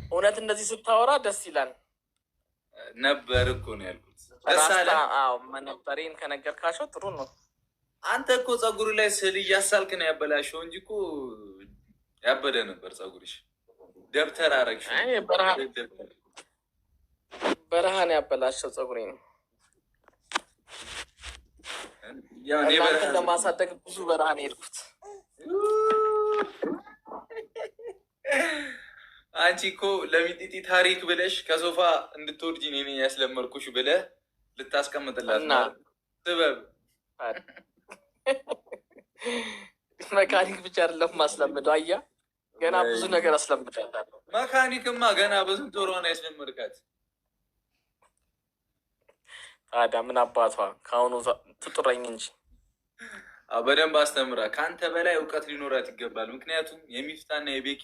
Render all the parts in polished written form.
እውነት እንደዚህ ስታወራ ደስ ይላል ነበር እኮ ነው ያልኩት። መነበሬን ከነገርካቸው ጥሩ ነው። አንተ እኮ ጸጉሩ ላይ ስዕል እያሳልክ ነው ያበላሸው እንጂ እኮ ያበደ ነበር ጸጉርሽ። ደብተር አረግሽ። በረሃን ያበላሸው ጸጉሬ ነው። እናንተን ለማሳደግ ብዙ በረሃን የሄድኩት። አንቺ እኮ ለሚጢጢ ታሪክ ብለሽ ከሶፋ እንድትወርጂ እኔ ነኝ ያስለመድኩሽ ብለህ ልታስቀምጥላት ጥበብ። መካኒክ ብቻ አይደለም ማስለምደው፣ አያ ገና ብዙ ነገር አስለምዳታለሁ። መካኒክማ ገና በስንት ወሯ ነው ያስለመድካት? ታዲያ ምን አባቷ ከአሁኑ ትጥረኝ እንጂ በደንብ አስተምራ። ከአንተ በላይ እውቀት ሊኖራት ይገባል። ምክንያቱም የሚፍታና የቤኪ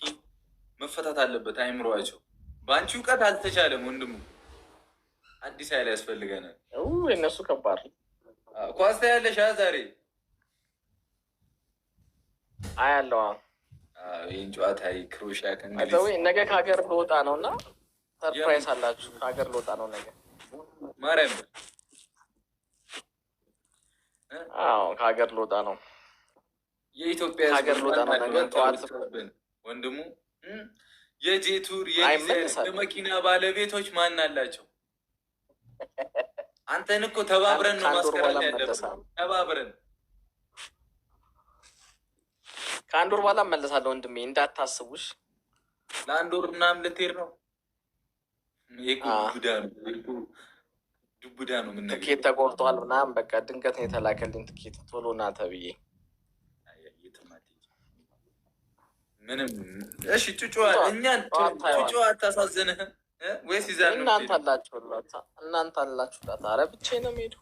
መፈታት አለበት አይምሯቸው። በአንቺ እውቀት አልተቻለም ወንድሙ። አዲስ ኃይል ያስፈልገናል። የእነሱ ከባድ ኳስታ ያለሽ ዛሬ አያለዋ። ይህን ጨዋታ ክሮሻ ነገ ከሀገር ልወጣ ነው እና ሰርፕራይዝ አላችሁ። ከሀገር ልወጣ ነው ነገ ማርያም። ከሀገር ልወጣ ነው። የኢትዮጵያ ሀገር ልወጣ ነው ነገ ጠዋት ወንድሙ። የጄቱር የመኪና ባለቤቶች ማን አላቸው? አንተን እኮ ተባብረን ነው ማስቀረት ያለብን። ተባብረን ከአንድ ወር በኋላ እመለሳለሁ ወንድሜ፣ እንዳታስቡሽ። ለአንድ ወር ምናምን ልትሄድ ነው? ዱቡዳ ነው። ምን ትኬት ተቆርጧል ምናምን፣ በቃ ድንገት ነው የተላከልኝ ትኬት፣ ቶሎ ና ተብዬ። ምንም እሺ፣ ጩጩ እኛን ጩጩ አታሳዝንህም ወይስ ይዛ ነው? እናንተ አላችሁላት። ኧረ ብቻዬን ነው የምሄደው።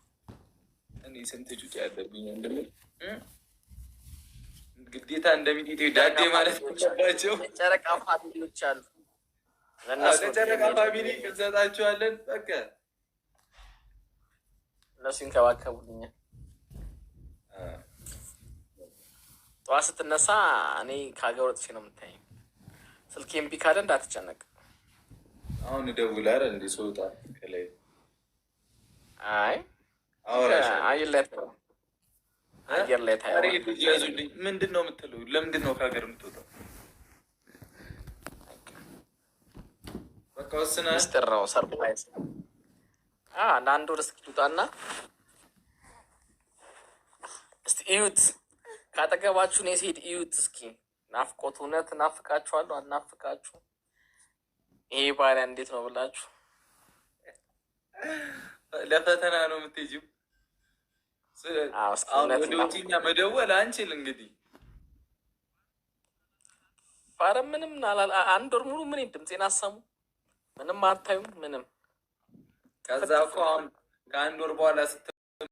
እኔ ስንት ጩጩ ያለብኝ ወንድሜ። ግዴታ እንደሚጤ ዳዴ ማለት ናቸው። ጨረቃ ፋሚሊዎች አሉ። ለጨረቃ ፋሚሊ እንሰጣቸዋለን። በቃ እነሱ ይንከባከቡልኛል። ጠዋት ስትነሳ እኔ ከሀገር ወጥቼ ነው የምታየኝ። ስልኬ እምቢ ካለ እንዳትጨነቅ። አሁን እደውላለሁ እንደ ስወጣ ከላይ። አይ አየር ላይ ያዙልኝ። ምንድን ነው የምትለው? ለምንድን ነው ከሀገር የምትወጣው? በቃ ወስና ሚስጥር ነው፣ ሰርፕራይዝ። ለአንድ ወር እስኪ ልውጣና እስቲ እዩት፣ ካጠገባችሁ እኔ ስሄድ እዩት እስኪ። ናፍቆት እውነት እናፍቃችኋለሁ። አናፍቃችሁ? ይሄ ባሪያ እንዴት ነው ብላችሁ ለፈተና ነው የምትሄጂው? ወደ ውጭኛ መደወል አንችል እንግዲህ። ኧረ ምንም አንድ ወር ሙሉ ምን ድምፄን አሰሙ? ምንም አታዩም? ምንም ከዛ እኮ አሁን ከአንድ ወር በኋላ